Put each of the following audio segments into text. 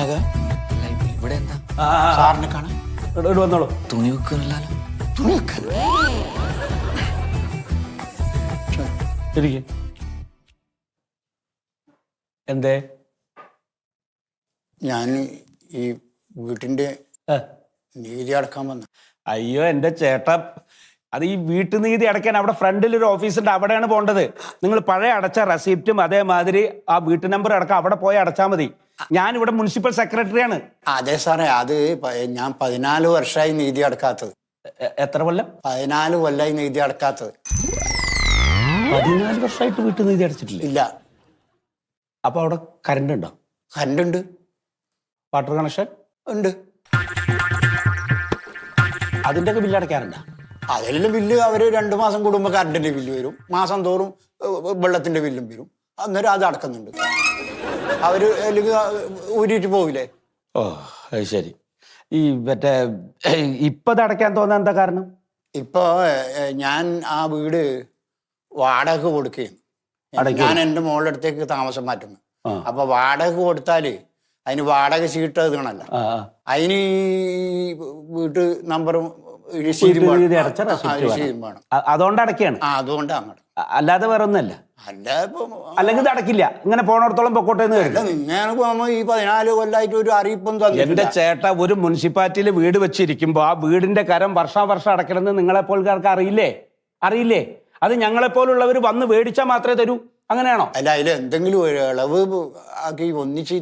വിനായക ഇവിടെ എന്താ സാറിനെ കാണാൻ വന്നോളൂ. തുണി വെക്കാനല്ലോ. തുണി വെക്കാൻ എന്തേ? ഞാൻ ഈ വീട്ടിന്റെ നീതി അടക്കാൻ വന്ന. അയ്യോ എന്റെ ചേട്ടാ, അത് ഈ വീട്ടുനീതി അടയ്ക്കാൻ അവിടെ ഫ്രണ്ടിൽ ഒരു ഓഫീസുണ്ട്, അവിടെയാണ് പോകേണ്ടത്. നിങ്ങൾ പഴയ അടച്ച റെസിപ്റ്റും അതേമാതിരി ആ വീട്ടു നമ്പർ അടക്കം അവിടെ പോയി അടച്ചാൽ മതി. ഞാൻ ഇവിടെ മുനിസിപ്പൽ സെക്രട്ടറിയാണ്. അതെ സാറേ, അത് ഞാൻ 14 വർഷമായി നീതി അടക്കാത്തത്. എത്ര കൊല്ലം? 14 കൊല്ലമായി നീതി അടക്കാത്തത്. 14 വർഷമായിട്ട് വീട്ടുനീതി അടച്ചിട്ടില്ല? ഇല്ല. അപ്പൊ അവിടെ കറണ്ട് ഉണ്ടോ? കറണ്ട് ഉണ്ട്. വാട്ടർ കണക്ഷൻ ഉണ്ട്. അതിന്റെ ഒക്കെ ബില്ല് അടയ്ക്കാറുണ്ടോ? അതിലുള്ള ബില്ല് അവര് 2 മാസം കൂടുമ്പോൾ കറണ്ടിന്റെ ബില്ല് വരും, മാസം തോറും വെള്ളത്തിന്റെ ബില്ലും വരും. അന്നേരം അത് അടക്കുന്നുണ്ട്. അവര് അല്ലെങ്കിൽ ഊരിയിട്ട് പോവില്ലേ? ഓ അത് ശരി. ഈ മറ്റേ ഇപ്പൊ അടയ്ക്കാൻ തോന്നാൻ എന്താ കാരണം? ഇപ്പൊ ഞാൻ ആ വീട് വാടക കൊടുക്കുകയും ഞാൻ എൻ്റെ മോളുടെ അടുത്തേക്ക് താമസം മാറ്റുന്നു. അപ്പൊ വാടക കൊടുത്താല് അതിന് വാടക ചീട്ട് എഴുതണല്ലോ. അതിന് വീട്ടു നമ്പറും അതുകൊണ്ട് അടയ്ക്കാണ്. അതുകൊണ്ട് അങ്ങോട്ട്, അല്ലാതെ വേറെ ഒന്നല്ല. അല്ലെങ്കിൽ ഇത് അടക്കില്ല, ഇങ്ങനെ പോണോടത്തോളം പൊക്കോട്ടെ. ഇങ്ങനെ പോകുമ്പോ ഈ 14 കൊല്ലായിട്ട് ഒരു അറിയിപ്പും തന്നില്ല. എന്റെ ചേട്ടാ, ഒരു മുനിസിപ്പാലിറ്റിയിൽ വീട് വെച്ചിരിക്കുമ്പോ ആ വീടിന്റെ കരം വർഷാവർഷം അടക്കണമെന്ന് നിങ്ങളെപ്പോൽക്കാർക്ക് അറിയില്ലേ? അത് ഞങ്ങളെപ്പോലുള്ളവർ വന്ന് മേടിച്ചാൽ മാത്രമേ തരൂ. അങ്ങനെയാണോ? അല്ല, അതിൽ എന്തെങ്കിലും ഒരു ഇളവ് ആക്കി ഒന്നിച്ച്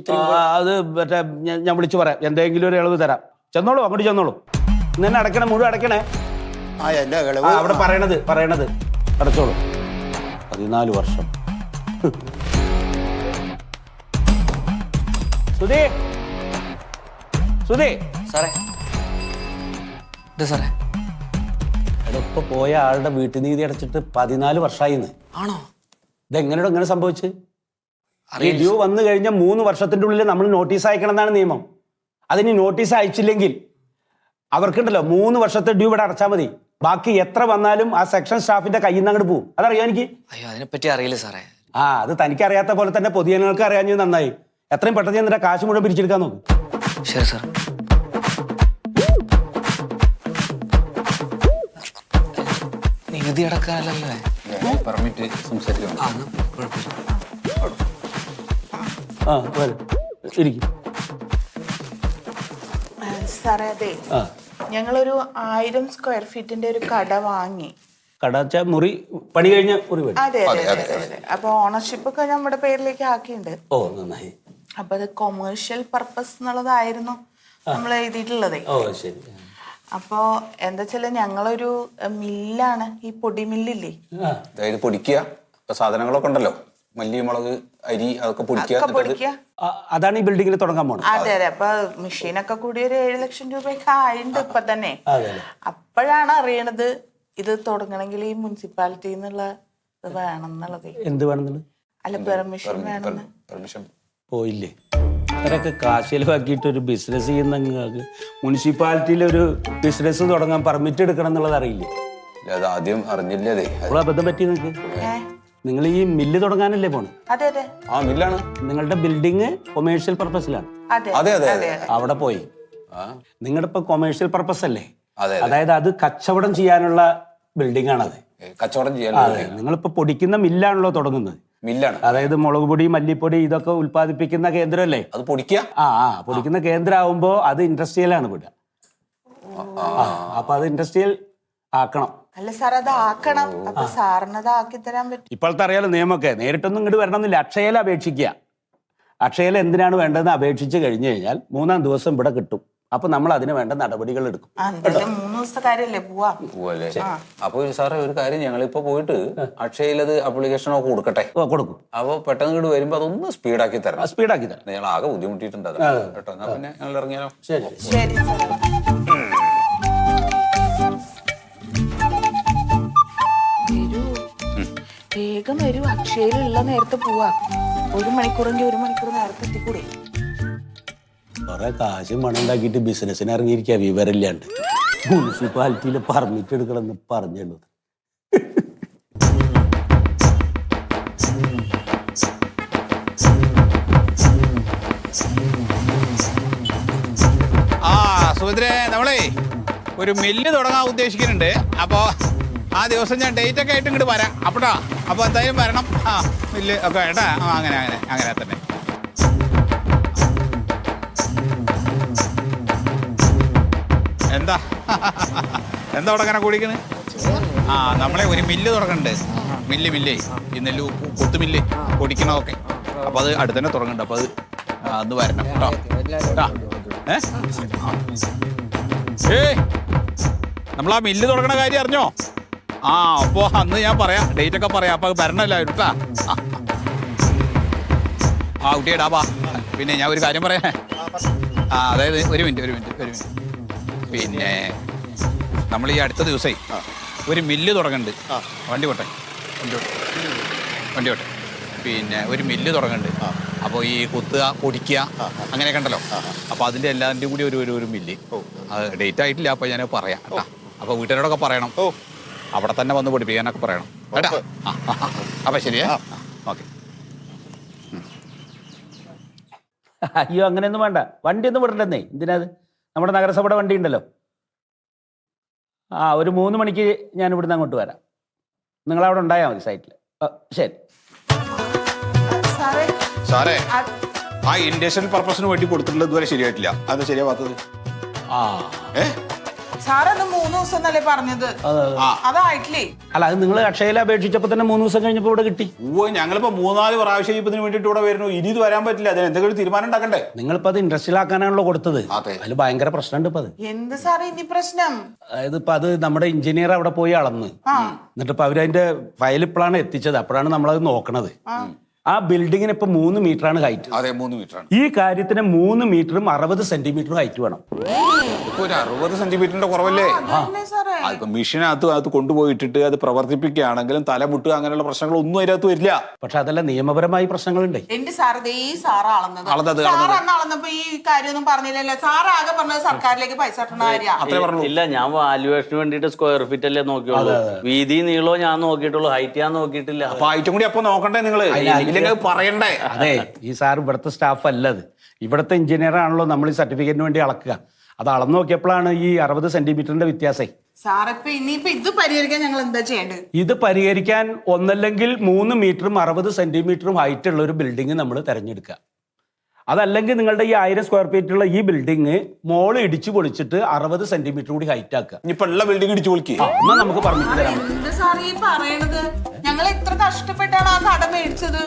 അത് മറ്റേ ഞാൻ വിളിച്ചു പറയാം, എന്തെങ്കിലും ഒരു ഇളവ് തരാം. ചെന്നോളൂ, അങ്ങോട്ട് ചെന്നോളൂ. ഇന്നെ അടക്കണേ, മുഴുവൻ അടക്കണേ. അവിടെ പറയണത് അടച്ചോളൂ. 14 വർഷം. സുധി സാറേ, സാറേ, ഇപ്പൊ പോയ ആളുടെ വീട്ടുനീതി അടച്ചിട്ട് 14 വർഷമായിന്ന്. ആണോ? ഇതെങ്ങനെയോ ഇങ്ങനെ സംഭവിച്ച്? ഡ്യൂ വന്നു കഴിഞ്ഞാൽ 3 വർഷത്തിന്റെ ഉള്ളിൽ നമ്മൾ നോട്ടീസ് അയക്കണം എന്നാണ് നിയമം. അതിന് നോട്ടീസ് അയച്ചില്ലെങ്കിൽ അവർക്കുണ്ടല്ലോ 3 വർഷത്തെ ഡ്യൂ ഇവിടെ അടച്ചാൽ മതി. ബാക്കി എത്ര വന്നാലും ആ സെക്ഷൻ സ്റ്റാഫിന്റെ കയ്യിൽ നിന്ന് അങ്ങോട്ട് പോകും. അതറിയാം എനിക്ക്. അയ്യോ, അതിനെപ്പറ്റി അറിയില്ല സാറേ. അത് തനിക്കറിയാത്ത പോലെ തന്നെ പൊതുജനങ്ങൾക്ക് അറിയാഞ്ഞത് നന്നായി. എത്രയും പെട്ടെന്ന് എന്നിട്ട് കാശ് മുഴുവൻ പിരിച്ചെടുക്കാൻ നോക്കും. ശരി സാർ. നികുതി അടക്കാനല്ലേ പെർമിറ്റ് സംസാരിക്കണം. സാറേ, അതെ, ഞങ്ങളൊരു 1000 സ്ക്വയർ ഫീറ്റിന്റെ ഒരു കട വാങ്ങി. കടച്ച മുറി പണി കഴിഞ്ഞ മുറി. അതെ അതെ അതെ. അപ്പൊ ഓണർഷിപ്പ് ഒക്കെ നമ്മുടെ പേരിലേക്ക് ആക്കിയിട്ടുണ്ട്. ഓ നന്നായി. അപ്പൊ അത് കൊമേഴ്ഷ്യൽ പർപ്പസ് എന്നുള്ളതായിരുന്നു നമ്മൾ എഴുതിയിട്ടുള്ളത്. ഓ ശരി. അപ്പോ എന്താ വെച്ചാല് ഞങ്ങളൊരു മില്ലാണ്, ഈ പൊടി മില്ലില്ലേ, അതായത് പൊടിക്കുക സാധനങ്ങളൊക്കെ ഉണ്ടല്ലോ, മല്ലി, മുളക്, അരി, അതൊക്കെ പൊടിക്കുക. അതാണ് ഈ ബിൽഡിങ്ങിൽ തുടങ്ങാൻ പോകുന്നത്. അതെ അതെ. അപ്പൊ മെഷീനൊക്കെ കൂടി ഒരു 7 ലക്ഷം രൂപയൊക്കെ ആയിട്ടുണ്ട് ഇപ്പൊ തന്നെ. അപ്പോഴാണ് അറിയണത് ഇത് തുടങ്ങണമെങ്കിൽ ഈ മുനിസിപ്പാലിറ്റി എന്നുള്ള ഇത് വേണം എന്നുള്ളത്. എന്ത് വേണമെന്നുള്ളത്? അല്ല, പെർമിഷൻ വേണമെന്ന്. പെർമിഷൻ പോയില്ലേ? അത്രയൊക്കെ കാശ് ചെലവാക്കിയിട്ട് ഒരു ബിസിനസ് ചെയ്യുന്ന മുനിസിപ്പാലിറ്റിയിലൊരു ബിസിനസ് തുടങ്ങാൻ പെർമിറ്റ് എടുക്കണം എന്നുള്ളത് അറിയില്ലേ? അത് ആദ്യം അറിഞ്ഞില്ലേ? അബദ്ധം പറ്റി നിങ്ങൾക്ക്. നിങ്ങൾ ഈ മില്ല് തുടങ്ങാനല്ലേ പോണേ? അതെ അതെ. ആ മില്ലാണ്. നിങ്ങളുടെ ബിൽഡിങ് കൊമേഴ്ഷ്യൽ പർപ്പസിലാണ്. അതെ അതെ. അവിടെ പോയി നിങ്ങളുടെ ഇപ്പൊ കൊമേഴ്ഷ്യൽ പർപ്പസ് അല്ലേ? അതായത് അത് കച്ചവടം ചെയ്യാനുള്ള ബിൽഡിംഗ് ആണത്. കച്ചവടം ചെയ്യാൻ. നിങ്ങളിപ്പോ പൊടിക്കുന്ന മില്ലാണല്ലോ തുടങ്ങുന്നത്. മില്ലാണ്. അതായത് മുളക് പൊടി, മല്ലിപ്പൊടി ഇതൊക്കെ ഉൽപ്പാദിപ്പിക്കുന്ന കേന്ദ്രമല്ലേ? അത് പൊടിക്കുക. പൊടിക്കുന്ന കേന്ദ്രമാകുമ്പോ അത് ഇൻഡസ്ട്രിയലാണ് വിടുക. അപ്പൊ അത് ഇൻഡസ്ട്രിയൽ ആക്കണം. അല്ല സാർ, അത് ആക്കണം. അപ്പൊ സാറിനത് ആക്കി തരാൻ പറ്റും? ഇപ്പോഴത്തെ അറിയാലോ നിയമമൊക്കെ. നേരിട്ടൊന്നും ഇങ്ങോട്ട് വരണമെന്നില്ല. അക്ഷയയിൽ അപേക്ഷിക്കുക. അക്ഷയയിൽ എന്തിനാണ് വേണ്ടതെന്ന് അപേക്ഷിച്ച് കഴിഞ്ഞു കഴിഞ്ഞാൽ 3-ാം ദിവസം ഇവിടെ കിട്ടും. അപ്പൊ നമ്മൾ അതിന് വേണ്ട നടപടികൾ എടുക്കും. 3 ദിവസത്തെ കാര്യല്ലേ പോവല്ലേ? അപ്പൊ സാറേ, ഒരു കാര്യം, ഞങ്ങളിപ്പോ പോയിട്ട് അക്ഷയയിൽ അത് അപ്ലിക്കേഷൻ ഒക്കെ കൊടുക്കും. അപ്പൊ പെട്ടെന്ന് ഇങ്ങോട്ട് വരുമ്പോ അതൊന്ന് സ്പീഡാക്കി തരണം. ഞങ്ങൾ ആകെ ബുദ്ധിമുട്ടിയിട്ടുണ്ട് കേട്ടോ. എന്നാ പിന്നെ ഞങ്ങൾ ഇറങ്ങിയാലോ? ശരി. വേഗം വരൂ, അക്ഷയയിലുള്ള നേരത്തെ പോവാ. 1 മണിക്കൂറെങ്കിൽ 1 മണിക്കൂർ നേരത്തെ എത്തിക്കൂടെ? കുറെ കാശും പണം ഉണ്ടാക്കിയിട്ട് ബിസിനസ്സിന് ഇറങ്ങിയിരിക്കുക, വിവരമില്ലാണ്ട്. മുനിസിപ്പാലിറ്റിയിൽ പെർമിറ്റ് എടുക്കണമെന്ന് പറഞ്ഞുള്ളത്. ഒരു മില്ല് തുടങ്ങാൻ ഉദ്ദേശിക്കുന്നുണ്ട്. അപ്പോൾ ആ ദിവസം ഞാൻ ഡേറ്റ് ഒക്കെ ആയിട്ട് ഇങ്ങോട്ട് വരാം. അപ്പോട്ടാ അപ്പോൾ എന്തായാലും വരണം. ആ മില്ല് ഒക്കെ ഏട്ടാ. ആ അങ്ങനെ തന്നെ. എന്താ അവിടെ അങ്ങനെ കുടിക്കണ്? ആ നമ്മളെ ഒരു മില്ല് തുടങ്ങുന്നുണ്ട്. മില്ലേ ഈ നെല്ല് കൊത്തുമില്ല് പൊടിക്കണതൊക്കെ. അപ്പോൾ അത് അടുത്ത് തന്നെ തുടങ്ങുന്നുണ്ട്. അപ്പോൾ അത് അന്ന് വരണം കേട്ടോ. നമ്മൾ ആ മില്ല് തുടങ്ങണ കാര്യം അറിഞ്ഞോ? ആ അപ്പോൾ അന്ന് ഞാൻ പറയാം, ഡേറ്റ് ഒക്കെ പറയാം. അപ്പോൾ അത് വരണമല്ലോ കേട്ടാ. ആ കുട്ടിയേടാ വാ. പിന്നെ ഞാൻ ഒരു കാര്യം പറയാം. അതായത് ഒരു മിനിറ്റ്. പിന്നെ നമ്മൾ ഈ അടുത്ത ദിവസമേ ഒരു മില്ല് തുടങ്ങുന്നുണ്ട്. വണ്ടി പോട്ടെ. പിന്നെ ഒരു മില്ല് തുടങ്ങുന്നുണ്ട്. അപ്പോൾ ഈ കുത്തുക പൊടിക്കുക അങ്ങനെയൊക്കെ ഉണ്ടല്ലോ. അപ്പോൾ അതിൻ്റെ എല്ലാത്തിൻ്റെയും കൂടി ഒരു മില്ല്. അത് ഡേറ്റ് ആയിട്ടില്ല. അപ്പോൾ ഞാൻ പറയാം കേട്ടാ. അപ്പോൾ വീട്ടുകാരോടൊക്കെ പറയണം. അവിടെ തന്നെ വന്ന് പഠിപ്പിക്കാനൊക്കെ പറയണം കേട്ടാ. അപ്പോൾ ശരിയാ. ഓക്കെ. അയ്യോ അങ്ങനെയൊന്നും വേണ്ട. വണ്ടിയൊന്നും വിടണ്ടെന്നേ. എന്തിനാത്? നമ്മുടെ നഗരസഭയുടെ വണ്ടി ഉണ്ടല്ലോ. ഒരു 3 മണിക്ക് ഞാൻ ഇവിടുന്ന് അങ്ങോട്ട് വരാം. നിങ്ങളവിടെ ഉണ്ടായാൽ മതി സൈറ്റിൽ. ശരി സാറേ, ആ ഇൻഡസ്ട്രിയൽ പർപ്പസിന് വേണ്ടി കൊടുത്തിട്ടുള്ളത് ഇതുവരെ ശരിയായിട്ടില്ല. അത് ശരിയാവാത്തത്. സാറത് 3 ദിവസം എന്നല്ലേ പറഞ്ഞത്? അതായിട്ടില്ലേ? അല്ല, അത് നിങ്ങൾ അക്ഷയയിൽ അപേക്ഷിച്ചപ്പോൾ തന്നെ 3 ദിവസം കഴിഞ്ഞപ്പോൾ ഇവിടെ കിട്ടി. ഞങ്ങളിപ്പോ 3-4 പ്രാവശ്യം ഇതിന് വേണ്ടിയിട്ട് ഇവിടെ വരുന്നു. ഇനി ഇത് വരാൻ പറ്റില്ല. അതിന് എന്തെങ്കിലും തീരുമാനം ഉണ്ടാക്കണ്ടേ? നിങ്ങളിപ്പോ അത് ഇൻഡസ്ട്രിയൽ ആക്കാനാണല്ലോ കൊടുത്തത്. അതിൽ ഭയങ്കര പ്രശ്നമുണ്ട് ഇപ്പൊ. അത് എന്ത് സാറേ ഇനി പ്രശ്നം? അതായത് ഇപ്പൊ അത് നമ്മുടെ എഞ്ചിനീയർ അവിടെ പോയി അളന്ന്, എന്നിട്ട് ഇപ്പൊ അവരതിന്റെ ഫയൽ ഇപ്പോഴാണ് എത്തിച്ചത്. അപ്പോഴാണ് നമ്മളത് നോക്കണത്. ആ ബിൽഡിങ്ങിന് ഇപ്പൊ 3 മീറ്ററാണ് ഹൈറ്റ്. അതെ, 3 മീറ്ററാണ്. ഈ കാര്യത്തിന് 3 മീറ്ററും 60 സെന്റിമീറ്ററും ഹൈറ്റ് വേണം. ഇപ്പൊ ഒരു 60 സെന്റിമീറ്ററിന്റെ കുറവല്ലേ? മെഷീനകത്ത് കൊണ്ടുപോയിട്ടിട്ട് അത് പ്രവർത്തിപ്പിക്കുകയാണെങ്കിലും തലമുട്ടുക അങ്ങനെയുള്ള പ്രശ്നങ്ങളൊന്നും അതിനകത്ത് വരില്ല. പക്ഷെ അതല്ല, നിയമപരമായി പ്രശ്നങ്ങളുണ്ട്. എന്റെ സാറേ അളന്നപ്പോ ഈ കാര്യമൊന്നും പറഞ്ഞില്ലല്ലോ. സാറാകെ പറഞ്ഞത് സർക്കാരിലേക്ക് പൈസ ഇല്ല, ഞാൻ വാല്യുവേഷന് വേണ്ടിട്ട് സ്ക്വയർ ഫീറ്റ് അല്ലേ നോക്കിയുള്ളൂ. വീതി നീളോ ഞാൻ നോക്കിയിട്ടുള്ളൂ, ഹൈറ്റ് ഞാൻ നോക്കിയിട്ടില്ല. അപ്പൊ ഹൈറ്റും കൂടി അപ്പൊ നോക്കണ്ടേ നിങ്ങള്? പറയണ്ടേ? അതെ, ഈ സാർ ഇവിടുത്തെ സ്റ്റാഫ് അല്ലത്. ഇവിടുത്തെ എഞ്ചിനീയർ ആണല്ലോ നമ്മൾ ഈ സർട്ടിഫിക്കറ്റിന് വേണ്ടി അളക്കുക. അത് അളന്നു നോക്കിയപ്പോഴാണ് ഈ 60 സെന്റിമീറ്ററിന്റെ വ്യത്യാസം. ഇത് പരിഹരിക്കാൻ ഞങ്ങൾ എന്താ ചെയ്യേണ്ടത്? ഇത് പരിഹരിക്കാൻ ഒന്നല്ലെങ്കിൽ 3 മീറ്ററും 60 സെന്റിമീറ്ററും ഹൈറ്റ് ഉള്ള ഒരു ബിൽഡിംഗ് നമ്മൾ തെരഞ്ഞെടുക്കുക. അതല്ലെങ്കിൽ നിങ്ങളുടെ ഈ 1000 സ്ക്വയർ ഫീറ്റുള്ള ഈ ബിൽഡിംഗ് മോള് ഇടിച്ചു പൊളിച്ചിട്ട് 60 സെന്റിമീറ്റർ കൂടി ഹൈറ്റ് ആക്കുക. ഇപ്പൊ ഉള്ള ബിൽഡിംഗ് ഇടിച്ചു പൊളിക്കുക. എന്നാ നമുക്ക് പെർമിറ്റ് തരാം. ഞങ്ങൾ എത്ര കഷ്ടപ്പെട്ടാണ് ആ കട മേടിച്ചത്.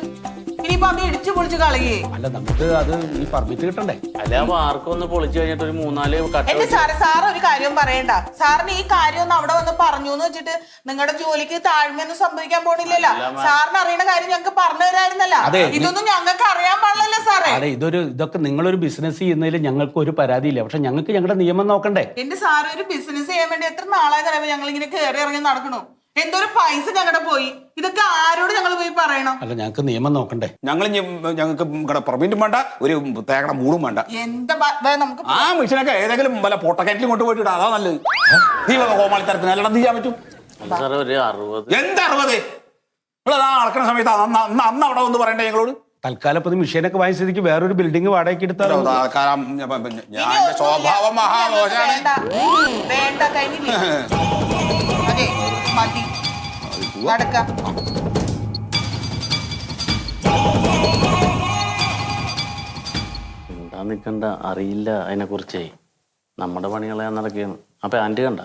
ഇനിയിപ്പോ അത് ഇടിച്ചു പൊളിച്ച് കളയേ? അല്ല, നമുക്ക് അത് ഈ പെർമിറ്റ് കിട്ടണ്ടേ? അല്ല, ആർക്കും ഒന്ന് പൊളിച്ചു കഴിഞ്ഞിട്ട് ഒരു 3-4 എന്റെ സാറ് ഒരു കാര്യവും പറയണ്ട. സാറിന് ഈ കാര്യം ഒന്ന് അവിടെ വന്ന് പറഞ്ഞു എന്ന് വെച്ചിട്ട് നിങ്ങളുടെ ജോലിക്ക് താഴ്മയൊന്നും സംഭവിക്കാൻ പോണില്ലല്ലോ. സാറിന് അറിയുന്ന കാര്യം ഞങ്ങൾക്ക് പറഞ്ഞു തരായിരുന്നല്ലോ. ഇതൊന്നും ഞങ്ങൾക്ക് അറിയാൻ പാടില്ലല്ലോ സാറേ. അതെ, ഇതൊക്കെ നിങ്ങളൊരു ബിസിനസ് ചെയ്യുന്നതിൽ ഞങ്ങൾക്ക് ഒരു പരാതിയില്ല. പക്ഷെ ഞങ്ങൾക്ക് ഞങ്ങളുടെ നിയമം നോക്കണ്ടേ? എന്റെ സാറ് ഒരു ബിസിനസ് ചെയ്യാൻ വേണ്ടി എത്ര നാളായി തരാം ഞങ്ങൾ ഇങ്ങനെ കയറി ഇറങ്ങി നടക്കണു. എന്തൊരു പൈസ ഞങ്ങളുടെ പോയി. ഇതൊക്കെ ആരോട് ഞങ്ങൾ പോയി പറയണം? അല്ല, ഞങ്ങൾക്ക് നിയമം നോക്കണ്ടേ? ഞങ്ങൾക്ക് പെർമിറ്റും വേണ്ട, ഒരു തേക്കട മൂടും വേണ്ട. എന്താ നമുക്ക് ആ മെഷീനൊക്കെ ഏതെങ്കിലും വല്ല പൊട്ടക്കറ്റിലും കൊണ്ടുപോയിട്ട് അതാ നല്ലത്. നീ കോമാളിത്തരത്തിന് അല്ലടാ നീ ചെയ്യാൻ പറ്റും. ഒരു 60. എന്താ 60? നിങ്ങളതാ നടക്കുന്ന സമയത്ത് അന്ന് അവിടെ ഒന്ന് പറയണ്ടേ ഞങ്ങളോട്? തൽക്കാലം ഇപ്പൊ മെഷീനൊക്കെ വാങ്ങിയ സ്ഥിതിക്ക് വേറൊരു ബിൽഡിംഗ് വാടകയ്ക്ക് എടുത്താലോ? സ്വഭാവം മഹാമോശാണ്. വേണ്ട, കഴിഞ്ഞില്ലേ? അതെ, മതി. നടക്കാം. എന്താ നിക്കണ്ട, അറിയില്ല അതിനെ കുറിച്ചേ. നമ്മുടെ പണികളെ നടക്കുകയാണ്. അപ്പൊ ആന്റി കണ്ട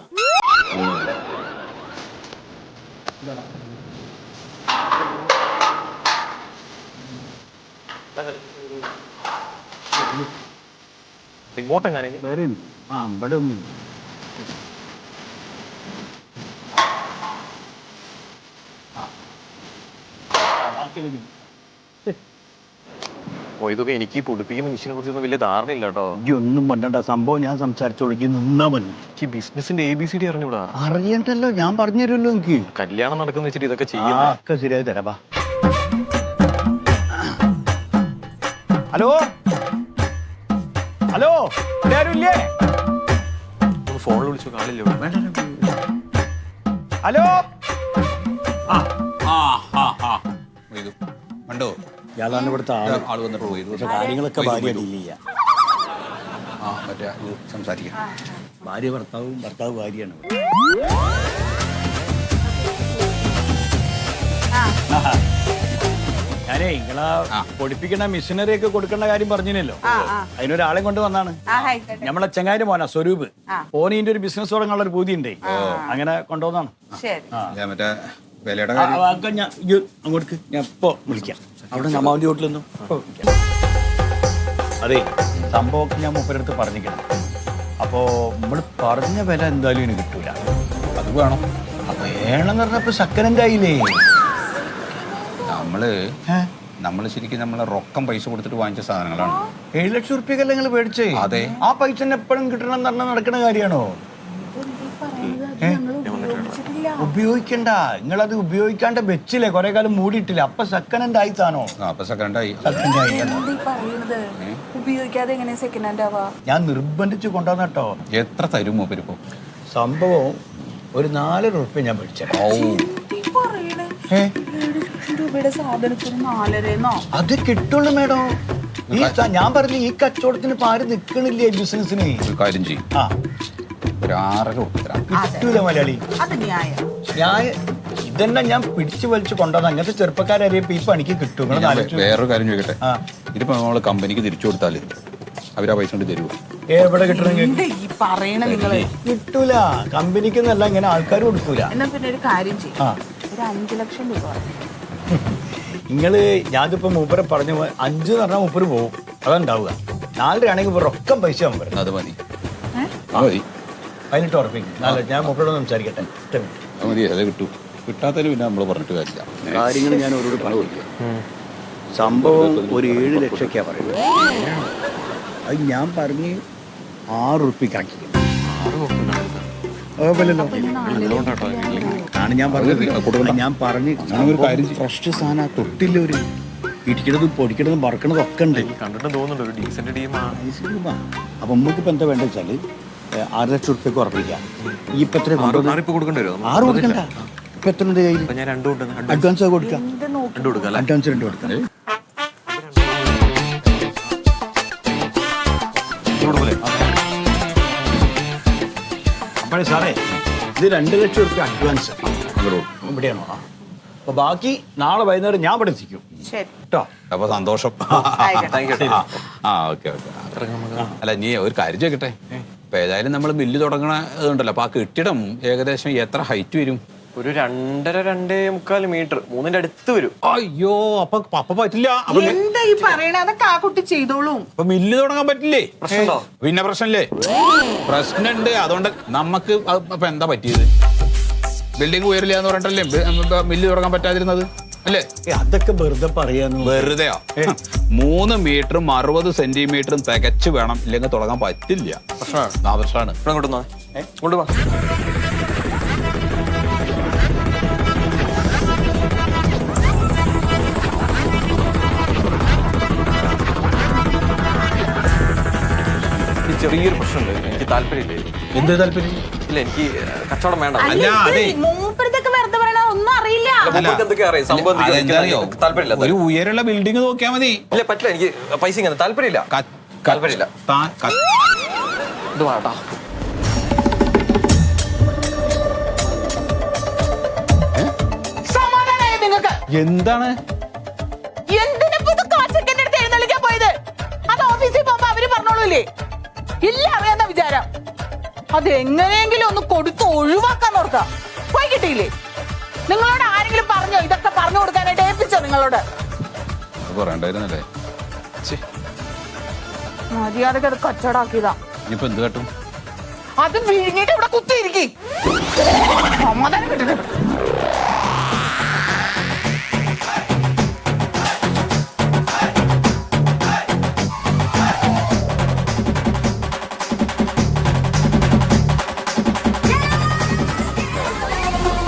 ഇങ്ങോട്ടെങ്ങനെ ഇതൊക്കെ എനിക്ക് പൊടിപ്പിക്കുന്ന മെഷീനെ കുറിച്ചൊന്നും വലിയ ധാരണയില്ല കേട്ടോ. ഒന്നും പണ്ടണ്ട, സംഭവം ഞാൻ സംസാരിച്ചൊഴുകി നിന്നാ മതി. ഈ ബിസിനസിന്റെ ABCD അറിഞ്ഞൂടാ. അറിയണ്ടല്ലോ, ഞാൻ പറഞ്ഞു തരുമല്ലോ. എനിക്ക് കല്യാണം നടക്കുന്ന വെച്ചിട്ട് ഇതൊക്കെ ചെയ്യാം. ഒക്കെ ശരിയായി തരാ. ഹലോ ഹലോ, ആരും ഇല്ലേ? ഒന്ന് ഫോണിൽ വിളിച്ചു കാണില്ലോ. ഹലോ, കണ്ടോ ഇയാളാണ് ഇവിടുത്തെ ആള് വന്നിട്ട് പോയി. കാര്യങ്ങളൊക്കെ ഭാര്യ ഡീൽ ചെയ്യാം. മറ്റേ സംസാരിക്കാം. ഭാര്യ ഭർത്താവും ഭർത്താവ് ഭാര്യയാണ്. ഞാനേ നിങ്ങളാ പൊടിപ്പിക്കണ മിഷനറി ഒക്കെ കൊടുക്കേണ്ട കാര്യം പറഞ്ഞില്ലല്ലോ, അതിനൊരാളെ കൊണ്ട് വന്നാണ്. നമ്മളെ ചങ്ങായിന്റെ മോനാ സ്വരൂപ്. ഓനിന്റെ ഒരു ബിസിനസ് തുടങ്ങാനുള്ള ഒരു പൂതി ഉണ്ടേ, അങ്ങനെ കൊണ്ടുവന്നാണ്. മറ്റേ വിലയുടെ അങ്ങോട്ട് ഞാൻ ഇപ്പൊ വിളിക്കാം. അവിടെ നമ്മാവിന്റെ വീട്ടിലൊന്നും. അതെ, സംഭവമൊക്കെ ഞാൻ മൂപ്പരടുത്ത് പറഞ്ഞിരിക്കണം. അപ്പോ നമ്മൾ പറഞ്ഞ വില എന്തായാലും ഇനി കിട്ടൂല. അത് വേണം. വേണമെന്ന് പറഞ്ഞപ്പോ സെക്കൻഡ് ആയില്ലേ. നമ്മള് ശരിക്കും നമ്മളെ റൊക്കം പൈസ കൊടുത്തിട്ട് വാങ്ങിച്ച സാധനങ്ങളാണ്. 7 ലക്ഷം റുപ്യക്കല്ലേ നിങ്ങൾ മേടിച്ചേ? അതെ. ആ പൈസ എപ്പോഴും കിട്ടണം എന്ന് പറഞ്ഞാൽ നടക്കുന്ന കാര്യമാണോ? ഉപയോഗിക്കണ്ട, നിങ്ങളത് ഉപയോഗിക്കാണ്ട് വെച്ചില്ലേ, കുറെ കാലം മൂടിയിട്ടില്ല, അപ്പൊ സെക്കൻഡ് ആയി താനോ? ഉപയോഗിക്കാതെ എങ്ങനെ സെക്കൻഡ് ഹാൻഡ് ആവാ? ഞാൻ നിർബന്ധിച്ച് കൊണ്ടുവന്ന കേട്ടോ. എത്ര തരും മൂപ്പരിപ്പോ? സംഭവം ഒരു 4 റുപ്യ ഞാൻ മേടിച്ചേ. അത് കിട്ടുള്ളൂ മേഡം. ഞാൻ പറഞ്ഞു ഈ കച്ചവടത്തിന് ഇപ്പൊ ആരും നിക്കണില്ലേ ബിസിനസിന്. ഒരു കാര്യം ചെയ്യും, ഒരു 6 കിട്ടൂല മലയാളി. ഞാൻ ഇതെന്നെ ഞാൻ പിടിച്ചു വലിച്ചു കൊണ്ടുവന്ന അങ്ങനത്തെ ചെറുപ്പക്കാരറിയപ്പോ ഈ പണിക്ക് കിട്ടും. വേറൊരു കാര്യം ചോദിക്കട്ടെ, ഇതിപ്പോ നമ്മള് കമ്പനിക്ക് തിരിച്ചു കൊടുത്താല് അവരാ പൈസ കൊണ്ട് തരുമോ? എവിടെ കിട്ടണമെങ്കിൽ കിട്ടൂല. കമ്പനിക്കെന്നല്ല, ഇങ്ങനെ ആൾക്കാർ കൊടുക്കൂല. എന്നാ പിന്നെ ഒരു കാര്യം ചെയ്യും, ഒരു 5 ലക്ഷം രൂപ. നിങ്ങള് ഞാനിപ്പോ മൂപ്പരെ പറഞ്ഞു 5 എന്ന് പറഞ്ഞാൽ മൂപ്പര് പോകും, അതുണ്ടാവുക. 4 ആണെങ്കിൽ റൊക്കം പൈസ ആകുമ്പോൾ അത് മതി. അതിനിട്ട് ഉറപ്പിക്കും. ഞാൻ മൂപ്പരോട് സംസാരിക്കട്ടെ. മതി, അത് കിട്ടൂ. കിട്ടാത്തതിന് പിന്നെ നമ്മൾ പറഞ്ഞിട്ട് കാര്യമില്ല. കാര്യങ്ങൾ ഞാൻ അവരോട് പറഞ്ഞു. സംഭവം ഒരു 7 ലക്ഷമൊക്കെയാ പറയുന്നത്. അത് ഞാൻ പറഞ്ഞ് 6 റുപ്യക്കാക്കി. ആണ് ഞാൻ പറഞ്ഞത്. ഞാൻ പറഞ്ഞ് ഫ്രഷ് സാധനം തൊട്ടില്ല. ഒരു ഇടിക്കണതും പൊടിക്കണതും വറക്കണതും ഒക്കെ ഉണ്ട്. അപ്പൊ നമുക്കിപ്പോ എന്താ വേണ്ടത് വെച്ചാല് 6 ലക്ഷം റുപ്യക്ക് ഉറപ്പിക്കാം. ഈ ഇപ്പൊ എത്ര 6 കൊടുക്കണ്ട. ഇപ്പൊ എത്ര ഉണ്ട് കയ്യിൽ? അഡ്വാൻസ് കൊടുക്കാം. അഡ്വാൻസ് 2 കൊടുക്കാം. അപ്പോഴേ സാറേ, ഇത് 2 ലക്ഷം റുപ്യ അഡ്വാൻസ് ഇവിടെയാണോ? അപ്പൊ ബാക്കി നാളെ വൈകുന്നേരം ഞാൻ ഇവിടെ എത്തിക്കും കേട്ടോ. അപ്പൊ സന്തോഷം. ഓക്കെ. അല്ല, നീ ഒരു കാര്യം ചോദിക്കട്ടെ, ഇപ്പൊ ഏതായാലും നമ്മൾ മില്ല് തുടങ്ങണ ഇതുണ്ടല്ലോ, അപ്പൊ ആ കെട്ടിടം ഏകദേശം എത്ര ഹൈറ്റ് വരും? ഒരു 2.5-2.25 മീറ്റർ, 3ന്റെ അടുത്ത് വരും. അയ്യോ, അപ്പൊ പറ്റില്ല. എന്താ ഈ പറയണ? അതൊക്കെ ആ കുട്ടി ചെയ്തോളൂ. അപ്പൊ മില്ല് തുടങ്ങാൻ പറ്റില്ലേ? പ്രശ്നമുണ്ടോ? പിന്നെ പ്രശ്നമില്ലേ? പ്രശ്നമുണ്ട്. അതുകൊണ്ട് നമുക്ക് അപ്പൊ എന്താ പറ്റിയത്? ബിൽഡിംഗ് ഉയരില്ല എന്ന് പറഞ്ഞിട്ടല്ലേ മില്ല് തുടങ്ങാൻ പറ്റാതിരുന്നത് അല്ലേ? അതൊക്കെ വെറുതെ പറയാന്ന്. വെറുതെയോ? 3 മീറ്ററും 60 സെന്റിമീറ്ററും തികച്ചു വേണം, ഇല്ലെങ്കിൽ തുടങ്ങാൻ പറ്റില്ല. പ്രശ്നമാണ്. കൊണ്ടുപോവാ. ചെറിയൊരു പ്രശ്നമുണ്ട്, എനിക്ക് താല്പര്യമില്ല. എന്ത് താല്പര്യം? ഇല്ല, എനിക്ക് കച്ചവടം വേണ്ട. മൂപ്പരത്തൊക്കെ വെറുതെ പറയണ ഒന്നും അറിയില്ല. എന്തൊക്കെ അറിയാം സംഭവം. താല്പര്യമില്ല. ഒരു ഉയരമുള്ള ബിൽഡിംഗ് നോക്കിയാൽ മതി. ഇല്ല, പറ്റില്ല. എനിക്ക് പൈസ ഇങ്ങനെ താല്പര്യമില്ല. താല്പര്യമില്ല. ഇത് വേണ്ടാ. എന്താണ് ഓഫീസിൽ പോകുമ്പോ അവര് പറഞ്ഞോളൂല്ലേ? ഇല്ല അറിയാന്ന വിചാരം. അത് എങ്ങനെയെങ്കിലും ഒന്ന് കൊടുത്ത് ഒഴിവാക്കാൻ ഓർക്കാം. പോയി കിട്ടിയില്ലേ? നിങ്ങളോട് ആരെങ്കിലും പറഞ്ഞോ ഇതൊക്കെ പറഞ്ഞു കൊടുക്കാനായിട്ട്? ഏൽപ്പിച്ചോ നിങ്ങളോട്? മര്യാദക്ക് അത് കച്ചവടാക്കിയതാ. എന്ത് കേട്ടും അത് വിഴുങ്ങിട്ട് ഇവിടെ കുത്തിയിരിക്കും. സമാധാനം കിട്ടുന്നുണ്ട്.